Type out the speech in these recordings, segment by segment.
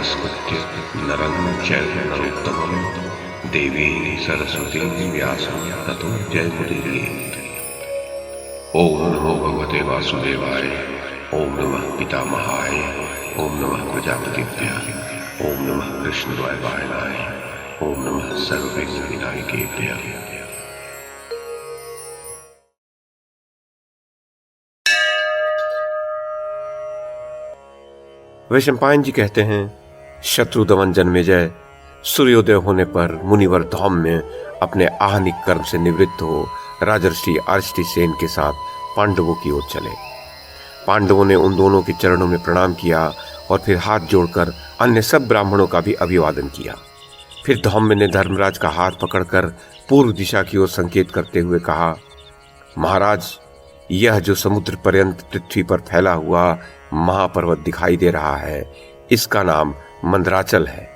नमस्कृत्य नरं चैव नरोत्तमं देवीं सरस्वतीं व्यासं ततो जयमुदीरयेत्। ओम नमो भगवते वासुदेवाय, ओम नमः पितामहाय, ओम नमः प्रजापतिभ्यः, ओम नमः कृष्णद्वैपायनाय, ओम नमः सर्वविघ्नविनायकेभ्यः। वैशंपायन जी कहते हैं, शत्रुदमन जन्मेजय, सूर्योदय होने पर मुनिवर धौम में अपने आहनिक कर्म से निवृत्त हो राजर्षि आर्ष्टिसेन के साथ पांडवों की ओर चले। पांडवों ने उन दोनों के चरणों में प्रणाम किया और फिर हाथ जोड़कर अन्य सब ब्राह्मणों का भी अभिवादन किया। फिर धौम्य ने धर्मराज का हाथ पकड़कर पूर्व दिशा की ओर संकेत करते हुए कहा, महाराज, यह जो समुद्र पर्यंत पृथ्वी पर फैला हुआ महापर्वत दिखाई दे रहा है, इसका नाम मंदराचल है।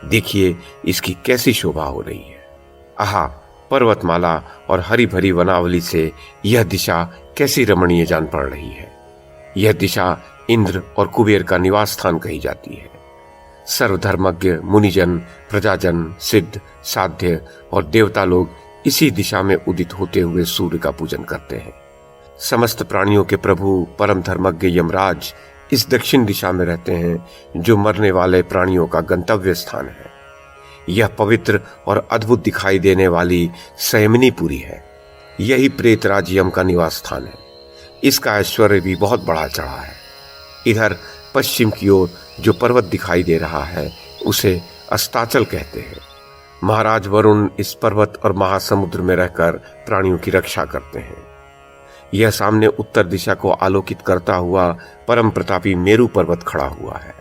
देखिए इसकी कैसी शोभा हो रही है। आहा, पर्वतमाला और हरी भरी वनावली से यह दिशा कैसी रमणीय जान पड़ रही है। यह दिशा इंद्र और कुबेर का निवास स्थान कही जाती है। सर्वधर्मज्ञ मुनिजन, प्रजाजन, सिद्ध, साध्य और देवता लोग इसी दिशा में उदित होते हुए सूर्य का पूजन करते हैं। समस्त प्राणियों के प्रभु परम धर्मज्ञ यमराज इस दक्षिण दिशा में रहते हैं, जो मरने वाले प्राणियों का गंतव्य स्थान है। यह पवित्र और अद्भुत दिखाई देने वाली संयमनीपुरी है। यही प्रेतराज यम का निवास स्थान है। इसका ऐश्वर्य भी बहुत बढ़ा चढ़ा है। इधर पश्चिम की ओर जो पर्वत दिखाई दे रहा है, उसे अस्ताचल कहते हैं। महाराज वरुण इस पर्वत और महासमुद्र में रहकर प्राणियों की रक्षा करते हैं। यह सामने उत्तर दिशा को आलोकित करता हुआ परम प्रतापी मेरु पर्वत खड़ा हुआ है।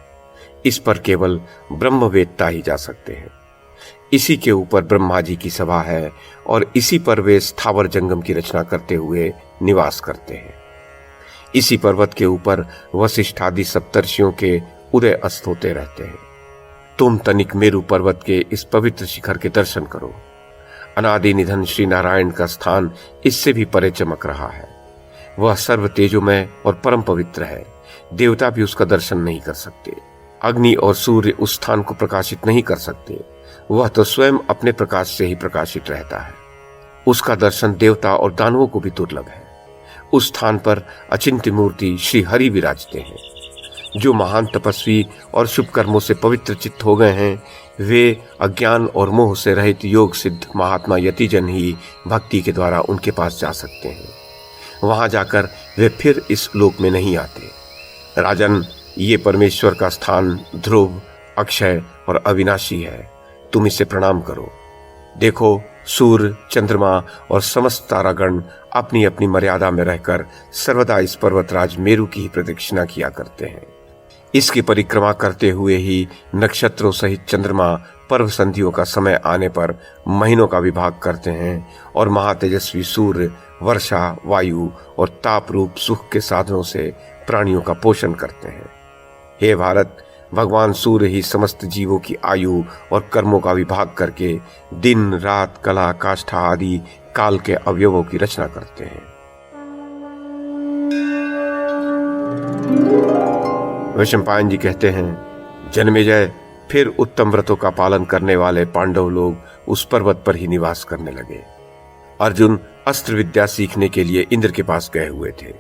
इस पर केवल ब्रह्मवेत्ता ही जा सकते हैं। इसी के ऊपर ब्रह्मा जी की सभा है और इसी पर वे स्थावर जंगम की रचना करते हुए निवास करते हैं। इसी पर्वत के ऊपर वशिष्ठ आदि सप्तर्षियों के उदय अस्त होते रहते हैं। तुम तनिक मेरु पर्वत के इस पवित्र शिखर के दर्शन करो। अनादि निधन श्री नारायण का स्थान इससे भी परे चमक रहा है। वह सर्व तेजोमय और परम पवित्र है। देवता भी उसका दर्शन नहीं कर सकते। अग्नि और सूर्य उस स्थान को प्रकाशित नहीं कर सकते। वह तो स्वयं अपने प्रकाश से ही प्रकाशित रहता है। उसका दर्शन देवता और दानवों को भी दुर्लभ है। उस स्थान पर अचिंत्य मूर्ति श्री हरि विराजते हैं। जो महान तपस्वी और शुभ कर्मों से पवित्र चित्त हो गए हैं, वे अज्ञान और मोह से रहित योग सिद्ध महात्मा यतिजन ही भक्ति के द्वारा उनके पास जा सकते हैं। वहां जाकर वे फिर इस लोक में नहीं आते। राजन, ये परमेश्वर का स्थान ध्रुव, अक्षय और अविनाशी है। तुम इसे प्रणाम करो। देखो, सूर्य, चंद्रमा और समस्त तारागण अपनी अपनी मर्यादा में रहकर सर्वदा इस पर्वतराज मेरु की ही प्रदक्षिणा किया करते हैं। इसकी परिक्रमा करते हुए ही नक्षत्रों सहित चंद्रमा पर्व संधियों का समय आने पर महीनों का विभाग करते हैं और महातेजस्वी सूर्य वर्षा, वायु और ताप रूप सुख के साधनों से प्राणियों का पोषण करते हैं। हे भारत, भगवान सूर्य ही समस्त जीवों की आयु और कर्मों का विभाग करके दिन, रात, कला, काष्ठा आदि काल के अवयवों की रचना करते हैं। वैशंपायन जी कहते हैं, जन्मेजय, फिर उत्तम व्रतों का पालन करने वाले पांडव लोग उस पर्वत पर ही निवास करने लगे। अर्जुन अस्त्र विद्या सीखने के लिए इंद्र के पास गए हुए थे।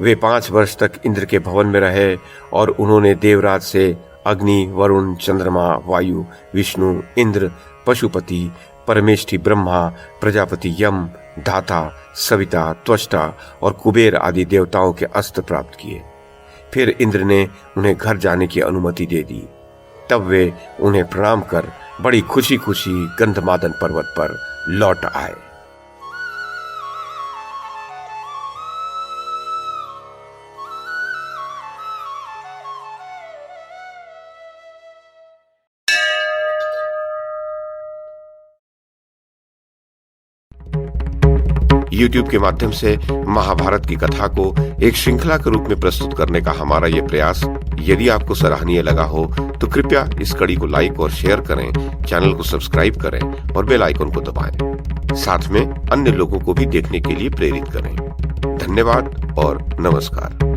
वे 5 वर्ष तक इंद्र के भवन में रहे और उन्होंने देवराज से अग्नि, वरुण, चंद्रमा, वायु, विष्णु, इंद्र, पशुपति, परमेष्ठी ब्रह्मा, प्रजापति यम, धाता, सविता, त्वष्टा और कुबेर आदि देवताओं के अस्त्र प्राप्त किए। फिर इंद्र ने उन्हें घर जाने की अनुमति दे दी। तब वे उन्हें प्रणाम कर बड़ी खुशी खुशी गंधमादन पर्वत पर लौट आए। YouTube के माध्यम से महाभारत की कथा को एक श्रृंखला के रूप में प्रस्तुत करने का हमारा ये प्रयास यदि आपको सराहनीय लगा हो तो कृपया इस कड़ी को लाइक और शेयर करें, चैनल को सब्सक्राइब करें और बेल आइकन को दबाएं। साथ में अन्य लोगों को भी देखने के लिए प्रेरित करें। धन्यवाद और नमस्कार।